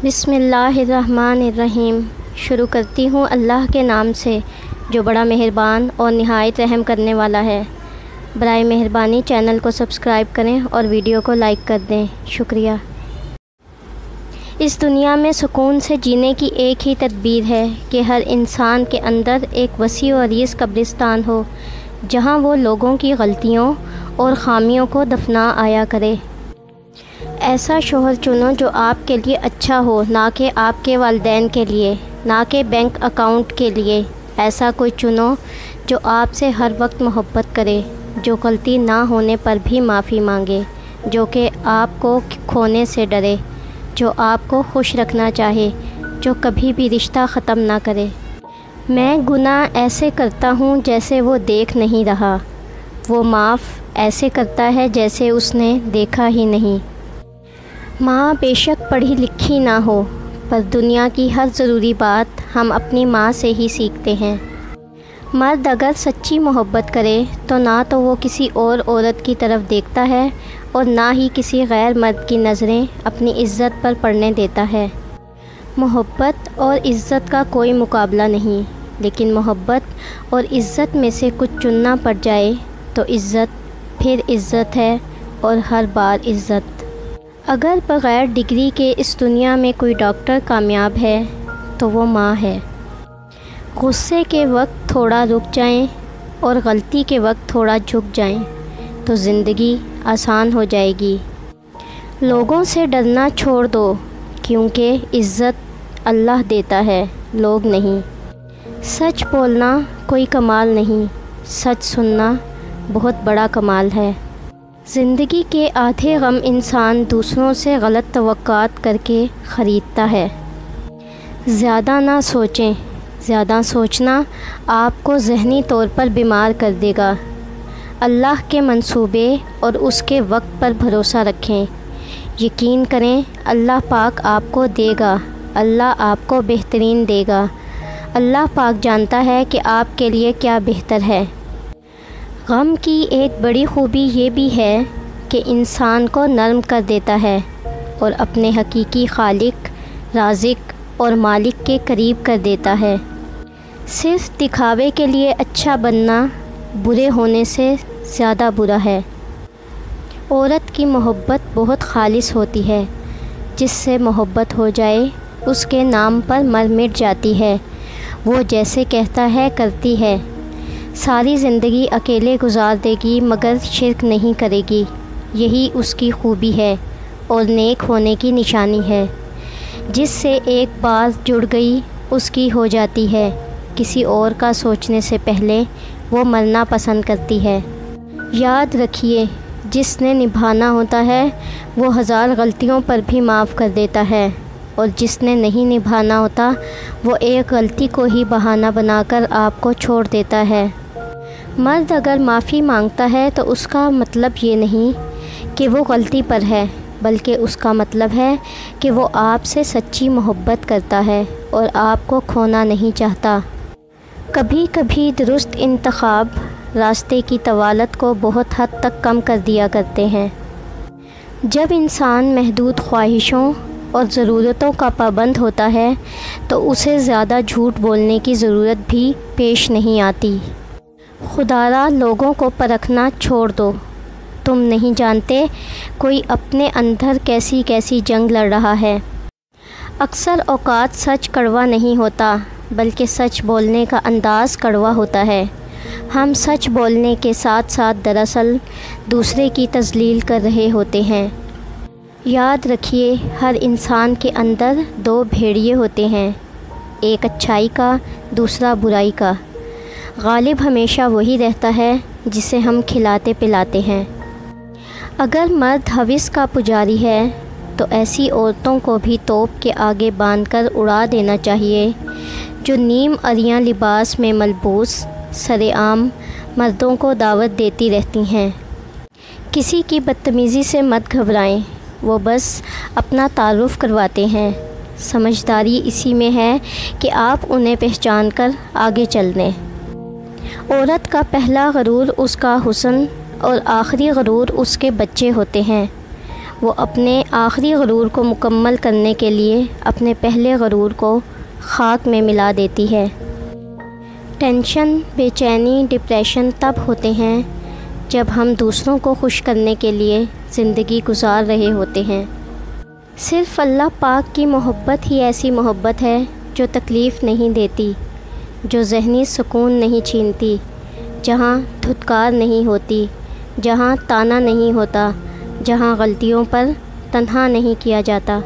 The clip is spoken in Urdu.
بسم اللہ الرحمن الرحیم۔ شروع کرتی ہوں اللہ کے نام سے جو بڑا مہربان اور نہایت رحم کرنے والا ہے۔ برائے مہربانی چینل کو سبسکرائب کریں اور ویڈیو کو لائک کر دیں، شکریہ۔ اس دنیا میں سکون سے جینے کی ایک ہی تدبیر ہے کہ ہر انسان کے اندر ایک وسیع و عریض قبرستان ہو جہاں وہ لوگوں کی غلطیوں اور خامیوں کو دفنا آیا کرے۔ ایسا شوہر چنو جو آپ کے لیے اچھا ہو، نہ کہ آپ کے والدین کے لیے، نہ کہ بینک اکاؤنٹ کے لیے۔ ایسا کوئی چنو جو آپ سے ہر وقت محبت کرے، جو غلطی نہ ہونے پر بھی معافی مانگے، جو کہ آپ کو کھونے سے ڈرے، جو آپ کو خوش رکھنا چاہے، جو کبھی بھی رشتہ ختم نہ کرے۔ میں گناہ ایسے کرتا ہوں جیسے وہ دیکھ نہیں رہا، وہ معاف ایسے کرتا ہے جیسے اس نے دیکھا ہی نہیں۔ ماں بے شک پڑھی لکھی نہ ہو، پر دنیا کی ہر ضروری بات ہم اپنی ماں سے ہی سیکھتے ہیں۔ مرد اگر سچی محبت کرے تو نہ تو وہ کسی اور عورت کی طرف دیکھتا ہے اور نہ ہی کسی غیر مرد کی نظریں اپنی عزت پر پڑنے دیتا ہے۔ محبت اور عزت کا کوئی مقابلہ نہیں، لیکن محبت اور عزت میں سے کچھ چننا پڑ جائے تو عزت پھر عزت ہے، اور ہر بار عزت۔ اگر بغیر ڈگری کے اس دنیا میں کوئی ڈاکٹر کامیاب ہے تو وہ ماں ہے۔ غصے کے وقت تھوڑا رک جائیں اور غلطی کے وقت تھوڑا جھک جائیں تو زندگی آسان ہو جائے گی۔ لوگوں سے ڈرنا چھوڑ دو، کیونکہ عزت اللہ دیتا ہے، لوگ نہیں۔ سچ بولنا کوئی کمال نہیں، سچ سننا بہت بڑا کمال ہے۔ زندگی کے آدھے غم انسان دوسروں سے غلط توقعات کر کے خریدتا ہے۔ زیادہ نہ سوچیں، زیادہ سوچنا آپ کو ذہنی طور پر بیمار کر دے گا۔ اللہ کے منصوبے اور اس کے وقت پر بھروسہ رکھیں۔ یقین کریں اللہ پاک آپ کو دے گا، اللہ آپ کو بہترین دے گا۔ اللہ پاک جانتا ہے کہ آپ کے لیے کیا بہتر ہے۔ غم کی ایک بڑی خوبی یہ بھی ہے کہ انسان کو نرم کر دیتا ہے اور اپنے حقیقی خالق، رازق اور مالک کے قریب کر دیتا ہے۔ صرف دکھاوے کے لیے اچھا بننا برے ہونے سے زیادہ برا ہے۔ عورت کی محبت بہت خالص ہوتی ہے، جس سے محبت ہو جائے اس کے نام پر مر مٹ جاتی ہے، وہ جیسے کہتا ہے کرتی ہے۔ ساری زندگی اکیلے گزار دے گی مگر شرک نہیں کرے گی، یہی اس کی خوبی ہے اور نیک ہونے کی نشانی ہے۔ جس سے ایک بار جڑ گئی اس کی ہو جاتی ہے، کسی اور کا سوچنے سے پہلے وہ مرنا پسند کرتی ہے۔ یاد رکھیے جس نے نبھانا ہوتا ہے وہ ہزار غلطیوں پر بھی معاف کر دیتا ہے، اور جس نے نہیں نبھانا ہوتا وہ ایک غلطی کو ہی بہانہ بنا کر آپ کو چھوڑ دیتا ہے۔ مرد اگر معافی مانگتا ہے تو اس کا مطلب یہ نہیں کہ وہ غلطی پر ہے، بلکہ اس کا مطلب ہے کہ وہ آپ سے سچی محبت کرتا ہے اور آپ کو کھونا نہیں چاہتا۔ کبھی کبھی درست انتخاب راستے کی طوالت کو بہت حد تک کم کر دیا کرتے ہیں۔ جب انسان محدود خواہشوں اور ضرورتوں کا پابند ہوتا ہے تو اسے زیادہ جھوٹ بولنے کی ضرورت بھی پیش نہیں آتی۔ خدارا لوگوں کو پرکھنا چھوڑ دو، تم نہیں جانتے کوئی اپنے اندر کیسی کیسی جنگ لڑ رہا ہے۔ اکثر اوقات سچ کڑوا نہیں ہوتا، بلکہ سچ بولنے کا انداز کڑوا ہوتا ہے۔ ہم سچ بولنے کے ساتھ ساتھ دراصل دوسرے کی تذلیل کر رہے ہوتے ہیں۔ یاد رکھیے ہر انسان کے اندر دو بھیڑیے ہوتے ہیں، ایک اچھائی کا، دوسرا برائی کا۔ غالب ہمیشہ وہی رہتا ہے جسے ہم کھلاتے پلاتے ہیں۔ اگر مرد ہوس کا پجاری ہے تو ایسی عورتوں کو بھی توپ کے آگے باندھ کر اڑا دینا چاہیے جو نیم عریاں لباس میں ملبوس سر عام مردوں کو دعوت دیتی رہتی ہیں۔ کسی کی بدتمیزی سے مت گھبرائیں، وہ بس اپنا تعارف کرواتے ہیں۔ سمجھداری اسی میں ہے کہ آپ انہیں پہچان کر آگے چل دیں۔ عورت کا پہلا غرور اس کا حسن اور آخری غرور اس کے بچے ہوتے ہیں۔ وہ اپنے آخری غرور کو مکمل کرنے کے لیے اپنے پہلے غرور کو خاک میں ملا دیتی ہے۔ ٹینشن، بے چینی، ڈپریشن تب ہوتے ہیں جب ہم دوسروں کو خوش کرنے کے لیے زندگی گزار رہے ہوتے ہیں۔ صرف اللہ پاک کی محبت ہی ایسی محبت ہے جو تکلیف نہیں دیتی، جو ذہنی سکون نہیں چھینتی، جہاں دھتکار نہیں ہوتی، جہاں تانا نہیں ہوتا، جہاں غلطیوں پر تنہا نہیں کیا جاتا۔